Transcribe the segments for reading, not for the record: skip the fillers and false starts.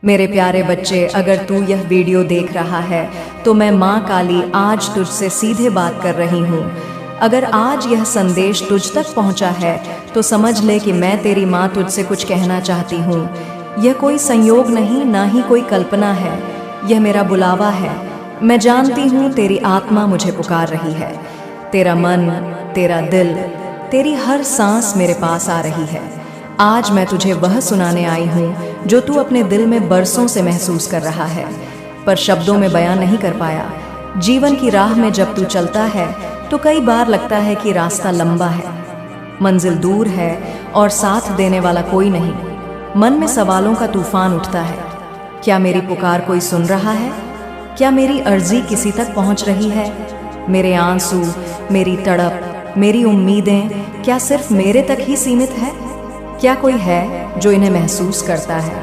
मेरे प्यारे बच्चे, अगर तू यह वीडियो देख रहा है तो मैं माँ काली आज तुझसे सीधे बात कर रही हूँ। अगर आज यह संदेश तुझ तक पहुँचा है तो समझ ले कि मैं तेरी माँ तुझसे कुछ कहना चाहती हूँ। यह कोई संयोग नहीं, ना ही कोई कल्पना है, यह मेरा बुलावा है। मैं जानती हूँ तेरी आत्मा मुझे पुकार रही है। तेरा मन, तेरा दिल, तेरी हर सांस मेरे पास आ रही है। आज मैं तुझे वह सुनाने आई हूँ जो तू अपने दिल में बरसों से महसूस कर रहा है, पर शब्दों में बयां नहीं कर पाया। जीवन की राह में जब तू चलता है तो कई बार लगता है कि रास्ता लंबा है, मंजिल दूर है और साथ देने वाला कोई नहीं। मन में सवालों का तूफान उठता है। क्या मेरी पुकार कोई सुन रहा है? क्या मेरी अर्जी किसी तक पहुंच रही है? मेरे आंसू, मेरी तड़प, मेरी उम्मीदें क्या सिर्फ मेरे तक ही सीमित है? क्या कोई है जो इन्हें महसूस करता है?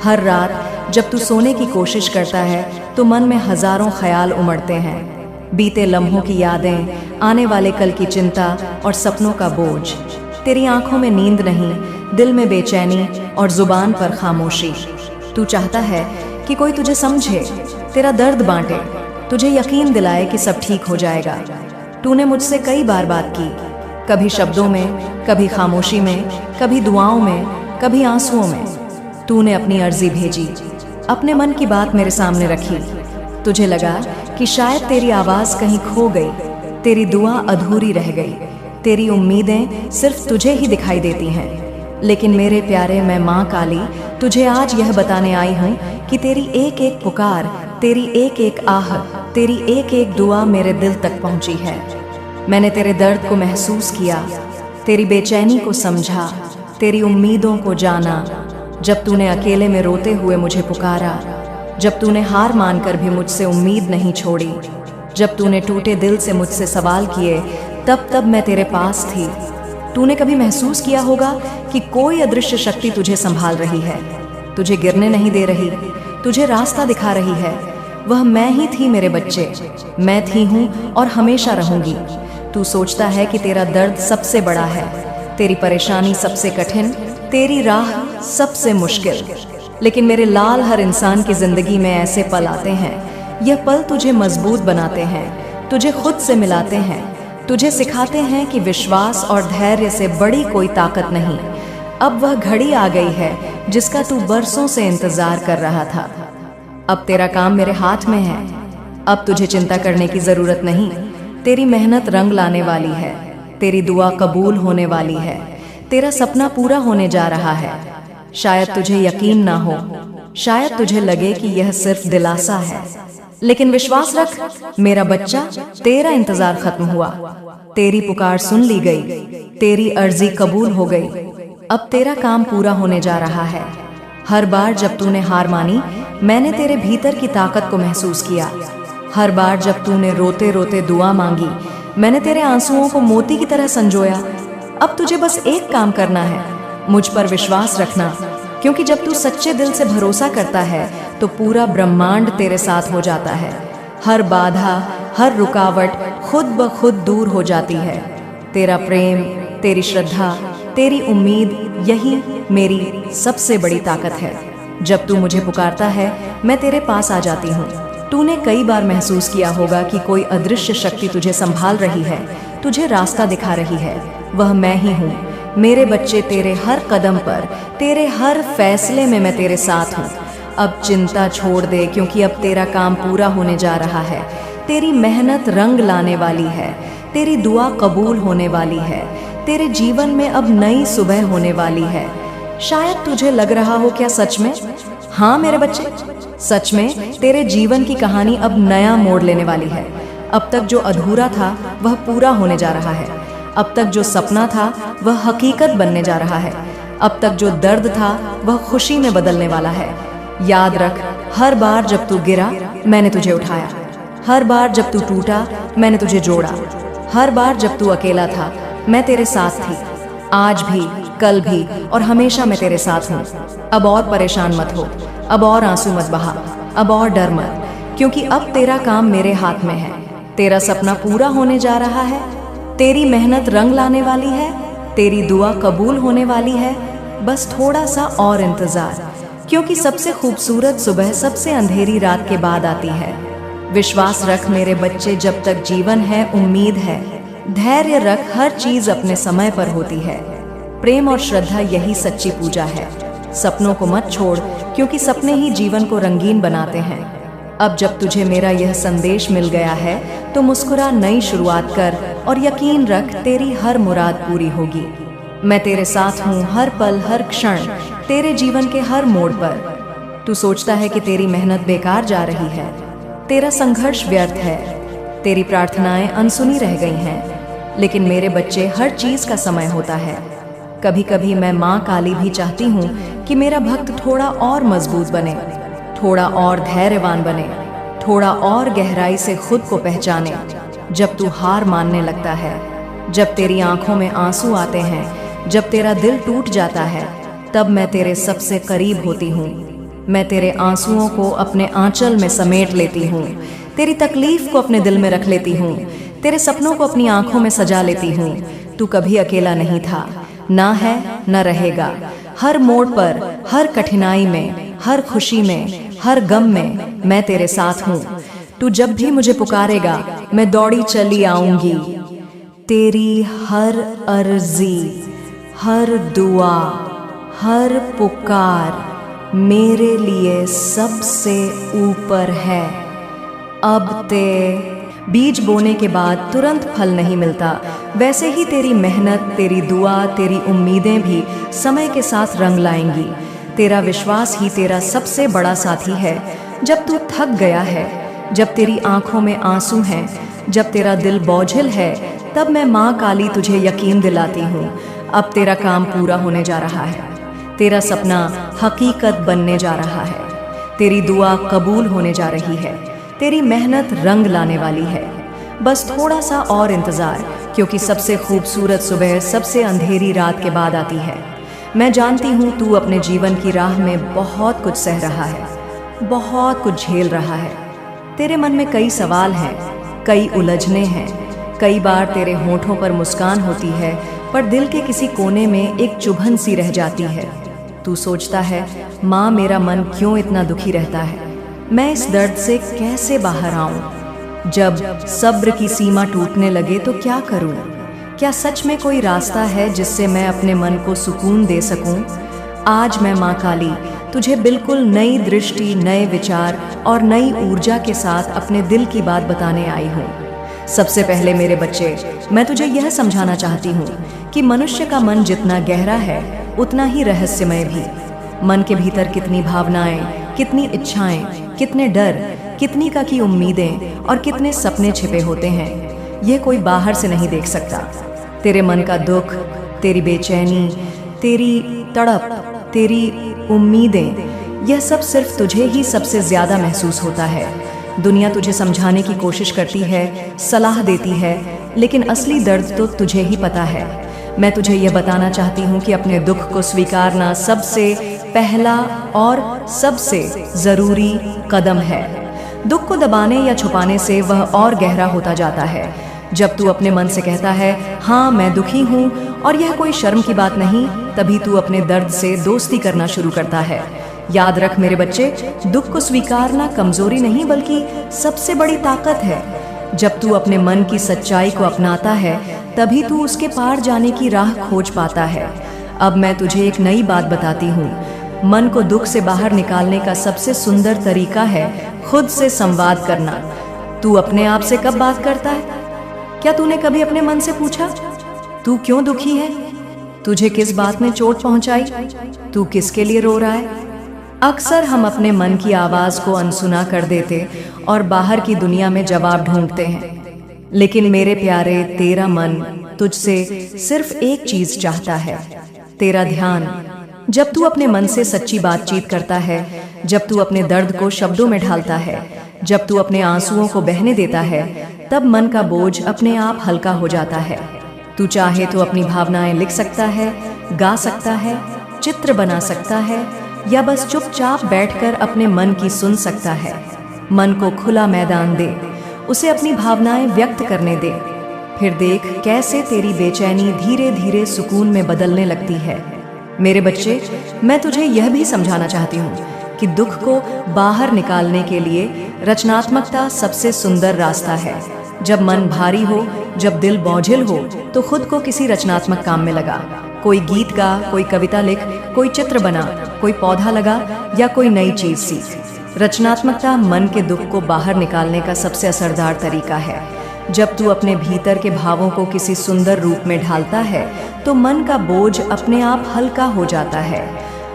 हर रात जब तू सोने की कोशिश करता है तो मन में हजारों ख्याल उमड़ते हैं। बीते लम्हों की यादें, आने वाले कल की चिंता और सपनों का बोझ। तेरी आंखों में नींद नहीं, दिल में बेचैनी और जुबान पर खामोशी। तू चाहता है कि कोई तुझे समझे, तेरा दर्द बांटे, तुझे यकीन दिलाए कि सब ठीक हो जाएगा। तूने मुझसे कई बार बात की, कभी शब्दों में, कभी खामोशी में, कभी दुआओं में, कभी आंसुओं में। तूने अपनी अर्जी भेजी, अपने मन की बात मेरे सामने रखी। तुझे लगा कि शायद तेरी आवाज़ कहीं खो गई, तेरी दुआ अधूरी रह गई, तेरी उम्मीदें सिर्फ तुझे ही दिखाई देती हैं। लेकिन मेरे प्यारे, मैं माँ काली तुझे आज यह बताने आई हूँ कि तेरी एक एक पुकार, तेरी एक एक आह, तेरी एक एक दुआ मेरे दिल तक पहुँची है। मैंने तेरे दर्द को महसूस किया, तेरी बेचैनी को समझा, तेरी उम्मीदों को जाना। जब तूने अकेले में रोते हुए मुझे पुकारा, जब तूने हार मानकर भी मुझसे उम्मीद नहीं छोड़ी, जब तूने टूटे दिल से मुझसे सवाल किए, तब मैं तेरे पास थी। तूने कभी महसूस किया होगा कि कोई अदृश्य शक्ति तुझे संभाल रही है, तुझे गिरने नहीं दे रही, तुझे रास्ता दिखा रही है। वह मैं ही थी मेरे बच्चे, मैं थी हूँ और हमेशा रहूंगी। तू सोचता है कि तेरा दर्द सबसे बड़ा है, तेरी परेशानी सबसे कठिन, तेरी राह सबसे मुश्किल। लेकिन मेरे लाल, हर इंसान की जिंदगी में ऐसे पल आते हैं। यह पल तुझे मजबूत बनाते हैं, तुझे खुद से मिलाते हैं, तुझे सिखाते हैं कि विश्वास और धैर्य से बड़ी कोई ताकत नहीं। अब वह घड़ी आ गई है जिसका तू बरसों से इंतजार कर रहा था। अब तेरा काम मेरे हाथ में है। अब तुझे चिंता करने की जरूरत नहीं। तेरी मेहनत रंग लाने वाली है, तेरी दुआ कबूल होने वाली है, तेरा सपना पूरा होने जा रहा है। शायद तुझे यकीन ना हो, शायद तुझे लगे कि यह सिर्फ दिलासा है, लेकिन विश्वास रख मेरा बच्चा, तेरा इंतजार खत्म हुआ। तेरी पुकार सुन ली गई, तेरी अर्जी कबूल हो गई। अब तेरा काम पूरा होने जा रहा है। हर बार जब तूने हार मानी, मैंने तेरे भीतर की ताकत को महसूस किया। हर बार जब तूने रोते रोते दुआ मांगी, मैंने तेरे आंसुओं को मोती की तरह संजोया। अब तुझे बस एक काम करना है, मुझ पर विश्वास रखना, क्योंकि जब तू सच्चे दिल से भरोसा करता है तो पूरा ब्रह्मांड तेरे साथ हो जाता है। हर बाधा, हर रुकावट खुद ब खुद दूर हो जाती है। तेरा प्रेम, तेरी श्रद्धा, तेरी उम्मीद, यही मेरी सबसे बड़ी ताकत है। जब तू मुझे पुकारता है, मैं तेरे पास आ जाती हूँ। तूने कई बार महसूस किया होगा कि कोई अदृश्य शक्ति तुझे संभाल रही है, तुझे रास्ता दिखा रही है। वह मैं ही हूँ मेरे बच्चे। तेरे हर कदम पर, तेरे हर फैसले में मैं तेरे साथ हूँ। अब चिंता छोड़ दे, क्योंकि अब तेरा काम पूरा होने जा रहा है। तेरी मेहनत रंग लाने वाली है, तेरी दुआ कबूल होने वाली है, तेरे जीवन में अब नई सुबह होने वाली है। शायद तुझे लग रहा हो, क्या सच में? हाँ मेरे बच्चे, सच में तेरे जीवन की कहानी अब नया मोड़ लेने वाली है। अब तक जो अधूरा था वह पूरा होने जा रहा है। अब तक जो सपना था वह हकीकत बनने जा रहा है। अब तक जो दर्द था वह खुशी में बदलने वाला है। याद रख, हर बार जब तू गिरा, मैंने तुझे उठाया। हर बार जब तू टूटा, मैंने तुझे जोड़ा। हर बार जब तू अकेला था, मैं तेरे साथ थी। आज भी, कल भी और हमेशा मैं तेरे साथ हूँ। अब और परेशान मत हो, अब और आंसू मत बहा, अब और डर मत, क्योंकि अब तेरा काम मेरे हाथ में है। तेरा सपना पूरा होने जा रहा है, तेरी मेहनत रंग लाने वाली है, तेरी दुआ कबूल होने वाली है। बस थोड़ा सा और इंतजार। क्योंकि सबसे खूबसूरत सुबह सबसे अंधेरी रात के बाद आती है। विश्वास रख मेरे बच्चे, जब तक जीवन है उम्मीद है। धैर्य रख, हर चीज अपने समय पर होती है। प्रेम और श्रद्धा यही सच्ची पूजा है। सपनों को मत छोड़, क्योंकि सपने ही जीवन को रंगीन बनाते हैं। अब जब तुझे मेरा यह संदेश मिल गया है तो मुस्कुरा, नई शुरुआत कर और यकीन रख तेरी हर मुराद पूरी होगी। मैं तेरे साथ हूँ हर पल हर क्षण, तेरे जीवन के हर मोड़ पर। तू सोचता है कि तेरी मेहनत बेकार जा रही है, तेरा संघर्ष व्यर्थ है, तेरी प्रार्थनाएं अनसुनी रह गई हैं। लेकिन मेरे बच्चे, हर चीज का समय होता है। कभी कभी मैं माँ काली भी चाहती हूँ कि मेरा भक्त थोड़ा और मजबूत बने, थोड़ा और धैर्यवान बने, थोड़ा और गहराई से खुद को पहचाने। जब तू हार मानने लगता है, जब तेरी आंखों में आंसू आते हैं, जब तेरा दिल टूट जाता है, तब मैं तेरे सबसे करीब होती हूँ। मैं तेरे आंसुओं को अपने आंचल में समेट लेती हूँ, तेरी तकलीफ को अपने दिल में रख लेती हूँ, तेरे सपनों को अपनी आंखों में सजा लेती हूँ। तू कभी अकेला नहीं था, ना है न रहेगा। हर मोड़ पर, हर कठिनाई में, हर खुशी में, हर गम में मैं तेरे साथ हूँ। तू जब भी मुझे पुकारेगा, मैं दौड़ी चली आऊंगी। तेरी हर अर्जी, हर दुआ, हर पुकार मेरे लिए सबसे ऊपर है। अब ते बीज बोने के बाद तुरंत फल नहीं मिलता, वैसे ही तेरी मेहनत, तेरी दुआ, तेरी उम्मीदें भी समय के साथ रंग लाएंगी। तेरा विश्वास ही तेरा सबसे बड़ा साथी है। जब तू थक गया है, जब तेरी आंखों में आंसू हैं, जब तेरा दिल बोझिल है, तब मैं माँ काली तुझे यकीन दिलाती हूँ, अब तेरा काम पूरा होने जा रहा है। तेरा सपना हकीकत बनने जा रहा है, तेरी दुआ कबूल होने जा रही है, तेरी मेहनत रंग लाने वाली है। बस थोड़ा सा और इंतजार, क्योंकि सबसे खूबसूरत सुबह सबसे अंधेरी रात के बाद आती है। मैं जानती हूँ तू अपने जीवन की राह में बहुत कुछ सह रहा है, बहुत कुछ झेल रहा है। तेरे मन में कई सवाल हैं, कई उलझने हैं। कई बार तेरे होठों पर मुस्कान होती है, पर दिल के किसी कोने में एक चुभन सी रह जाती है। तू सोचता है, माँ मेरा मन क्यों इतना दुखी रहता है, मैं इस दर्द से कैसे बाहर आऊं। जब सब्र की सीमा टूटने लगे तो क्या करूं? क्या सच में कोई रास्ता है जिससे मैं अपने मन को सुकून दे सकूं? आज मैं माँ काली तुझे बिल्कुल नई दृष्टि, नए विचार और नई ऊर्जा के साथ अपने दिल की बात बताने आई हूँ। सबसे पहले मेरे बच्चे, मैं तुझे यह समझाना चाहती हूँ कि मनुष्य का मन जितना गहरा है उतना ही रहस्यमय भी। मन के भीतर कितनी भावनाएं, कितनी इच्छाएं, कितने डर, कितनी का की उम्मीदें और कितने सपने छिपे होते हैं, ये कोई बाहर से नहीं देख सकता। तेरे मन का दुख, तेरी बेचैनी, तेरी तड़प, तेरी उम्मीदें, यह सब सिर्फ तुझे ही सबसे ज्यादा महसूस होता है। दुनिया तुझे समझाने की कोशिश करती है, सलाह देती है, लेकिन असली दर्द तो तुझे ही पता है। मैं तुझे यह बताना चाहती हूँ कि अपने दुख को स्वीकारना सबसे पहला और सबसे जरूरी कदम है। दुख को दबाने या छुपाने से वह और गहरा होता जाता है। जब तू अपने मन से कहता है, हाँ मैं दुखी हूँ, और यह कोई शर्म की बात नहीं, तभी तू अपने दर्द से दोस्ती करना शुरू करता है। याद रख मेरे बच्चे, दुख को स्वीकारना कमजोरी नहीं बल्कि सबसे बड़ी ताकत है। जब तू अपने मन की सच्चाई को अपनाता है, तभी तू उसके पार जाने की राह खोज पाता है। अब मैं तुझे एक नई बात बताती हूँ। मन को दुख से बाहर निकालने का सबसे सुंदर तरीका है खुद से संवाद करना। तू अपने आप से कब बात करता है? क्या तूने कभी अपने मन से पूछा, तू क्यों दुखी है? तुझे किस बात ने चोट पहुंचाई? तू किसके लिए रो रहा है? अक्सर हम अपने मन की आवाज को अनसुना कर देते और बाहर की दुनिया में जवाब ढूंढते हैं। लेकिन मेरे प्यारे, तेरा मन तुझसे सिर्फ एक चीज चाहता है, तेरा ध्यान। जब तू अपने मन से सच्ची बातचीत करता है, जब तू अपने दर्द को शब्दों में ढालता है, जब तू अपने आंसुओं को बहने देता है, तब मन का बोझ अपने आप हल्का हो जाता है। तू चाहे तो अपनी भावनाएं लिख सकता है, गा सकता है, चित्र बना सकता है, या बस चुपचाप बैठकर अपने मन की सुन सकता है। मन को खुला मैदान दे, उसे अपनी भावनाएं व्यक्त करने दे। फिर देख कैसे तेरी बेचैनी धीरे धीरे सुकून में बदलने लगती है। मेरे बच्चे, मैं तुझे यह भी समझाना चाहती हूँ कि दुख को बाहर निकालने के लिए रचनात्मकता सबसे सुंदर रास्ता है। जब मन भारी हो, जब दिल बोझिल हो, तो खुद को किसी रचनात्मक काम में लगा। कोई गीत गा, कोई कविता लिख, कोई चित्र बना, कोई पौधा लगा या कोई नई चीज सीख। रचनात्मकता मन के दुख को बाहर निकालने का सबसे असरदार तरीका है। जब तू अपने भीतर के भावों को किसी सुंदर रूप में ढालता है तो मन का बोझ अपने आप हल्का हो जाता है।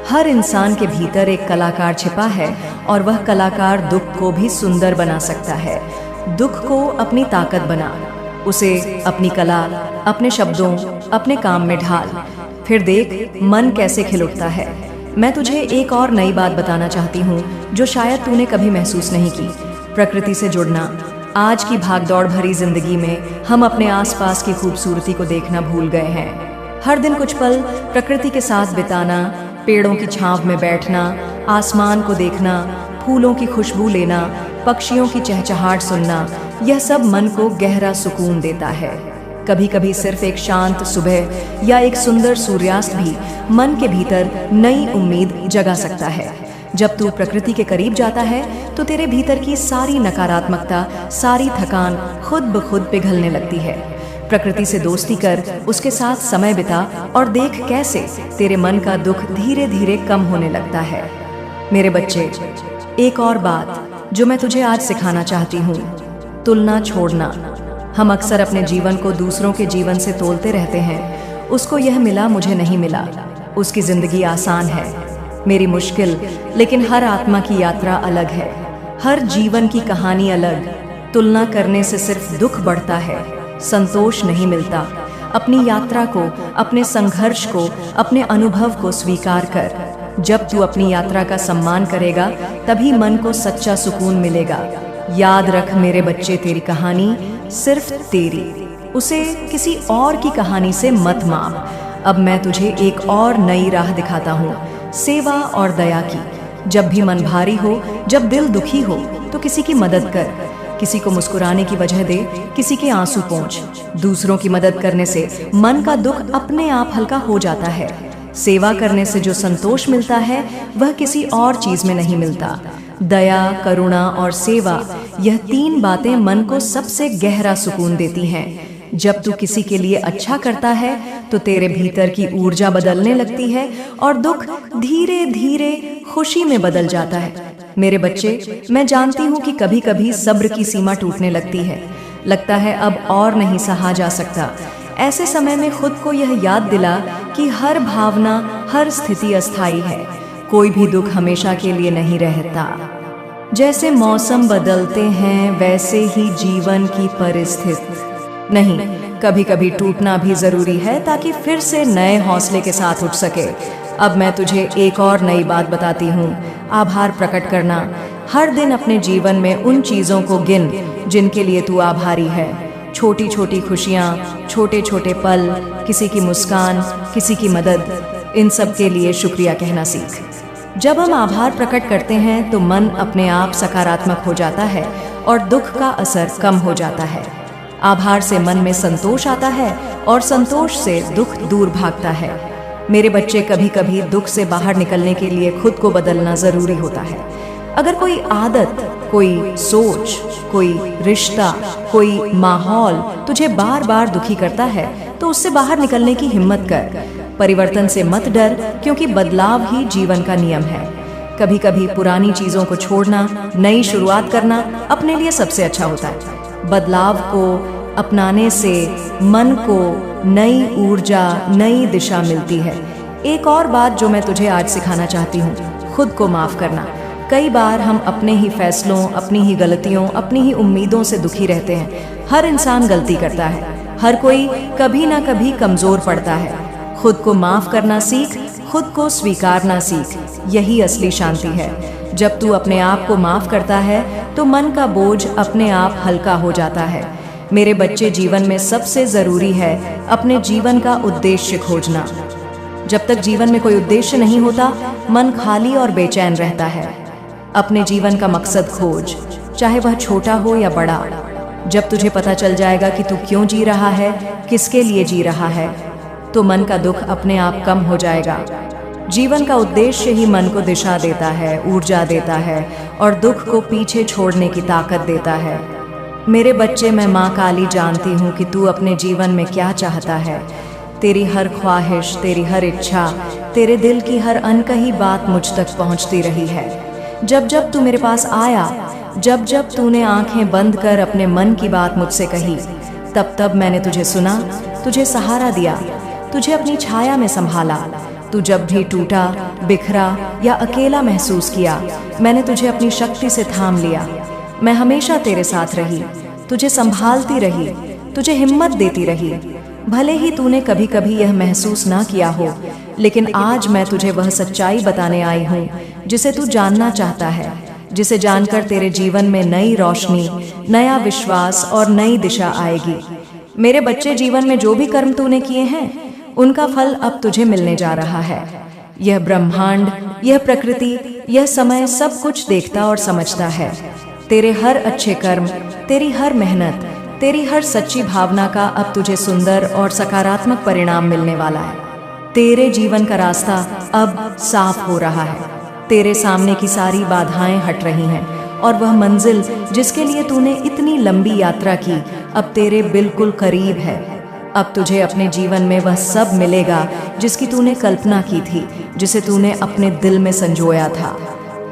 हर इंसान के भीतर एक कलाकार छिपा है और वह कलाकार दुख को भी सुंदर बना सकता है। दुख को अपनी ताकत बना, उसे अपनी कला, अपने शब्दों, अपने काम में ढाल, फिर देख मन कैसे खिल उठता है। मैं तुझे एक और नई बात बताना चाहती हूँ जो शायद तूने कभी महसूस नहीं की। प्रकृति से जुड़ना। आज की भागदौड़ भरी जिंदगी में हम अपने आसपास की खूबसूरती को देखना भूल गए हैं। हर दिन कुछ पल प्रकृति के साथ बिताना, पेड़ों की छांव में बैठना, आसमान को देखना, फूलों की खुशबू लेना, पक्षियों की चहचहाट सुनना, यह सब मन को गहरा सुकून देता है। कभी कभी सिर्फ एक शांत सुबह या एक सुंदर सूर्यास्त भी मन के भीतर नई उम्मीद जगा सकता है। जब तू प्रकृति के करीब जाता है तो तेरे भीतर की सारी नकारात्मकता, सारी थकान खुद ब खुद पिघलने लगती है। प्रकृति से दोस्ती कर, उसके साथ समय बिता और देख कैसे तेरे मन का दुख धीरे धीरे कम होने लगता है। मेरे बच्चे, एक और बात जो मैं तुझे आज सिखाना चाहती हूँ, तुलना छोड़ना। हम अक्सर अपने जीवन को दूसरों के जीवन से तोलते रहते हैं। उसको यह मिला, मुझे नहीं मिला। उसकी जिंदगी आसान है, मेरी मुश्किल। लेकिन हर आत्मा की यात्रा अलग है, हर जीवन की कहानी अलग। तुलना करने से सिर्फ दुख बढ़ता है, संतोष नहीं मिलता। अपनी यात्रा को, अपने संघर्ष को, अपने अनुभव को स्वीकार कर। जब तू अपनी यात्रा का सम्मान करेगा तभी मन को सच्चा सुकून मिलेगा। याद रख मेरे बच्चे, तेरी कहानी सिर्फ तेरी, उसे किसी और की कहानी से मत माप। अब मैं तुझे एक और नई राह दिखाता हूँ, सेवा और दया की। जब भी मन भारी हो, जब दिल दुखी हो, तो किसी की मदद कर। किसी को मुस्कुराने की वजह दे, किसी के आंसू पोंछ। दूसरों की मदद करने से मन का दुख अपने आप हल्का हो जाता है। सेवा करने से जो संतोष मिलता है वह किसी और चीज में नहीं मिलता। दया, करुणा और सेवा, यह तीन बातें मन को सबसे गहरा सुकून देती हैं। जब तू किसी के लिए अच्छा करता है तो तेरे भीतर की ऊर्जा बदलने लगती है और दुख धीरे धीरे खुशी में बदल जाता है। मेरे बच्चे, मैं जानती हूँ कि कभी कभी सब्र की सीमा टूटने लगती है, लगता है अब और नहीं सहा जा सकता। ऐसे समय में खुद को यह याद दिला कि हर भावना, हर स्थिति अस्थायी है। कोई भी दुख हमेशा के लिए नहीं रहता। जैसे मौसम बदलते हैं वैसे ही जीवन की परिस्थिति नहीं, कभी कभी टूटना भी जरूरी है ताकि फिर से नए हौसले के साथ उठ सके। अब मैं तुझे एक और नई बात बताती हूँ, आभार प्रकट करना। हर दिन अपने जीवन में उन चीजों को गिन जिनके लिए तू आभारी है। छोटी छोटी खुशियाँ, छोटे छोटे पल, किसी की मुस्कान, किसी की मदद, इन सब के लिए शुक्रिया कहना सीख। जब हम आभार प्रकट करते हैं तो मन अपने आप सकारात्मक हो जाता है और दुख का असर कम हो जाता है। आभार से मन में संतोष आता है और संतोष से दुख दूर भागता है। मेरे बच्चे, कभी कभी दुख से बाहर निकलने के लिए खुद को बदलना जरूरी होता है। अगर कोई आदत, कोई सोच, कोई रिश्ता, कोई माहौल तुझे बार बार दुखी करता है तो उससे बाहर निकलने की हिम्मत कर। परिवर्तन से मत डर, क्योंकि बदलाव ही जीवन का नियम है। कभी कभी पुरानी चीजों को छोड़ना, नई शुरुआत करना अपने लिए सबसे अच्छा होता है। बदलाव को अपनाने से मन को नई ऊर्जा, नई दिशा मिलती है। एक और बात जो मैं तुझे आज सिखाना चाहती हूँ, खुद को माफ करना। कई बार हम अपने ही फैसलों, अपनी ही गलतियों, अपनी ही उम्मीदों से दुखी रहते हैं। हर इंसान गलती करता है, हर कोई कभी ना कभी कमजोर पड़ता है। खुद को माफ करना सीख, खुद को स्वीकारना सीख, यही असली शांति है। जब तू अपने आप को माफ करता है तो मन का बोझ अपने आप हल्का हो जाता है। मेरे बच्चे, जीवन में सबसे जरूरी है अपने जीवन का उद्देश्य खोजना। जब तक जीवन में कोई उद्देश्य नहीं होता, मन खाली और बेचैन रहता है। अपने जीवन का मकसद खोज, चाहे वह छोटा हो या बड़ा। जब तुझे पता चल जाएगा कि तू क्यों जी रहा है, किसके लिए जी रहा है, तो मन का दुख अपने आप कम हो जाएगा। जीवन का उद्देश्य ही मन को दिशा देता है, ऊर्जा देता है और दुख को पीछे छोड़ने की ताकत देता है। मेरे बच्चे, मैं माँ काली जानती हूँ कि तू अपने जीवन में क्या चाहता है। तेरी हर ख्वाहिश, तेरी हर इच्छा, तेरे दिल की हर अनकही बात मुझ तक पहुँचती रही है। जब जब तू मेरे पास आया, जब जब तूने आंखें बंद कर अपने मन की बात मुझसे कही, तब तब मैंने तुझे सुना, तुझे सहारा दिया, तुझे अपनी छाया में संभाला। तू जब भी टूटा, बिखरा या अकेला महसूस किया, मैंने तुझे अपनी शक्ति से थाम लिया। मैं हमेशा तेरे साथ रही, तुझे संभालती रही, तुझे हिम्मत देती रही। भले ही तूने कभी कभी यह महसूस ना किया हो, लेकिन आज मैं तुझे वह सच्चाई बताने आई हूँ जिसे तू जानना चाहता है, जिसे जानकर तेरे जीवन में नई रोशनी, नया विश्वास और नई दिशा आएगी। मेरे बच्चे, जीवन में जो भी कर्म तूने किए हैं, उनका फल अब तुझे मिलने जा रहा है। यह ब्रह्मांड, यह प्रकृति, यह समय सब कुछ देखता और समझता है। तेरे हर अच्छे कर्म, तेरी हर मेहनत, तेरी हर सच्ची भावना का अब तुझे सुंदर और सकारात्मक परिणाम मिलने वाला है। तेरे जीवन का रास्ता अब साफ हो रहा है। तेरे सामने की सारी बाधाएं हट रही हैं और वह मंजिल जिसके लिए तूने इतनी लंबी यात्रा की, अब तेरे बिल्कुल करीब है। अब तुझे अपने जीवन में वह सब मिलेगा जिसकी तूने कल्पना की थी, जिसे तूने अपने दिल में संजोया था।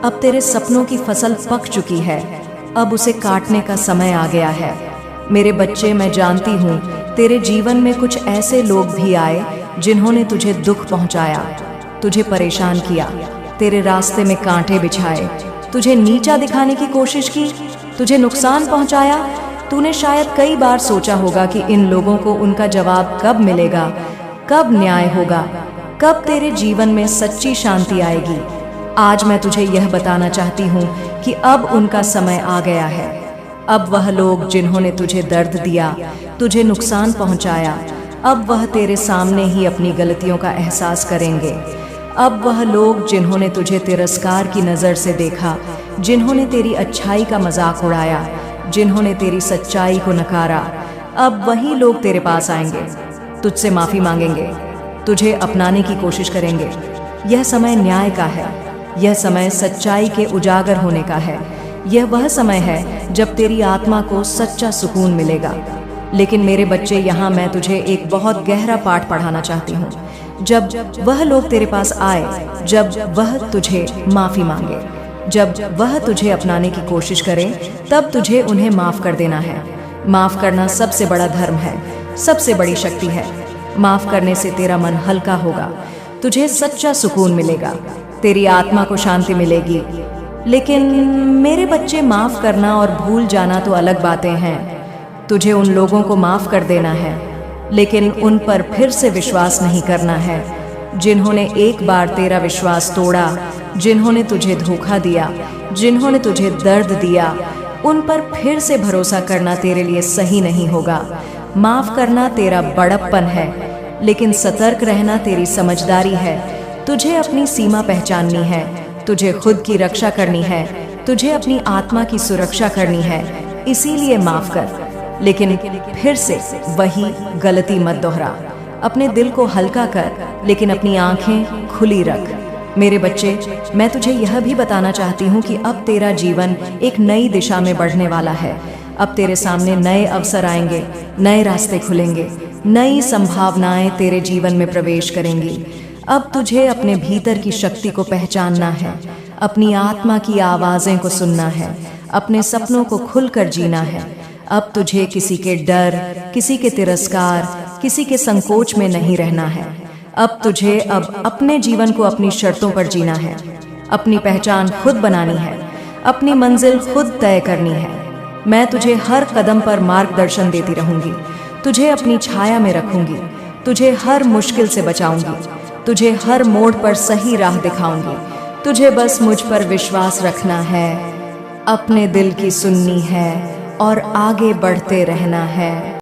अब तेरे सपनों की फसल पक चुकी है, अब उसे काटने का समय आ गया है। मेरे बच्चे, मैं जानती हूँ तेरे जीवन में कुछ ऐसे लोग भी आए जिन्होंने तुझे दुख पहुँचाया, तुझे परेशान किया, तेरे रास्ते में कांटे बिछाए, तुझे नीचा दिखाने की कोशिश की, तुझे नुकसान पहुँचाया। तूने शायद कई बार सोचा होगा कि इन लोगों को उनका जवाब कब मिलेगा, कब न्याय होगा, कब तेरे जीवन में सच्ची शांति आएगी। आज मैं तुझे यह बताना चाहती हूँ कि अब उनका समय आ गया है। अब वह लोग जिन्होंने तुझे दर्द दिया, तुझे नुकसान पहुँचाया, अब वह तेरे सामने ही अपनी गलतियों का एहसास करेंगे। अब वह लोग जिन्होंने तुझे तिरस्कार की नज़र से देखा, जिन्होंने तेरी अच्छाई का मजाक उड़ाया, जिन्होंने तेरी सच्चाई को नकारा, अब वही लोग तेरे पास आएंगे, तुझसे माफ़ी मांगेंगे, तुझे अपनाने की कोशिश करेंगे। यह समय न्याय का है, यह समय सच्चाई के उजागर होने का है। यह वह समय है जब तेरी आत्मा को सच्चा सुकून मिलेगा। लेकिन मेरे बच्चे, यहाँ मैं तुझे एक बहुत गहरा पाठ पढ़ाना चाहती हूँ। जब वह लोग तेरे पास आए, जब वह तुझे माफ़ी मांगे, जब वह तुझे अपनाने की कोशिश करे, तब तुझे उन्हें माफ़ कर देना है। माफ़ करना सबसे बड़ा धर्म है, सबसे बड़ी शक्ति है। माफ़ करने से तेरा मन हल्का होगा, तुझे सच्चा सुकून मिलेगा, तेरी आत्मा को शांति मिलेगी। लेकिन मेरे बच्चे, माफ़ करना और भूल जाना तो अलग बातें हैं। तुझे उन लोगों को माफ़ कर देना है, लेकिन उन पर फिर से विश्वास नहीं करना है जिन्होंने एक बार तेरा विश्वास तोड़ा, जिन्होंने तुझे धोखा दिया, जिन्होंने तुझे दर्द दिया। उन पर फिर से भरोसा करना तेरे लिए सही नहीं होगा। माफ़ करना तेरा बड़प्पन है, लेकिन सतर्क रहना तेरी समझदारी है। तुझे अपनी सीमा पहचाननी है, तुझे खुद की रक्षा करनी है, तुझे अपनी आत्मा की सुरक्षा करनी है। इसीलिए माफ़ कर, लेकिन फिर से वही गलती मत दोहरा। अपने दिल को हल्का कर, लेकिन अपनी आंखें खुली रख। मेरे बच्चे, मैं तुझे यह भी बताना चाहती हूँ कि अब तेरा जीवन एक नई दिशा में बढ़ने वाला है। अब तेरे सामने नए अवसर आएंगे, नए रास्ते खुलेंगे, नई संभावनाएं तेरे जीवन में प्रवेश करेंगी। अब तुझे अपने भीतर की शक्ति को पहचानना है, अपनी आत्मा की आवाज़ें को सुनना है, अपने सपनों को खुलकर जीना है। अब तुझे किसी के डर, किसी के तिरस्कार, किसी के संकोच में नहीं रहना है। अब तुझे अपने जीवन को अपनी शर्तों पर जीना है, अपनी पहचान खुद बनानी है, अपनी मंजिल खुद तय करनी है। मैं तुझे हर कदम पर मार्गदर्शन देती रहूंगी, तुझे अपनी छाया में रखूंगी, तुझे हर मुश्किल से बचाऊंगी, तुझे हर मोड़ पर सही राह दिखाऊंगी। तुझे बस मुझ पर विश्वास रखना है, अपने दिल की सुननी है और आगे बढ़ते रहना है।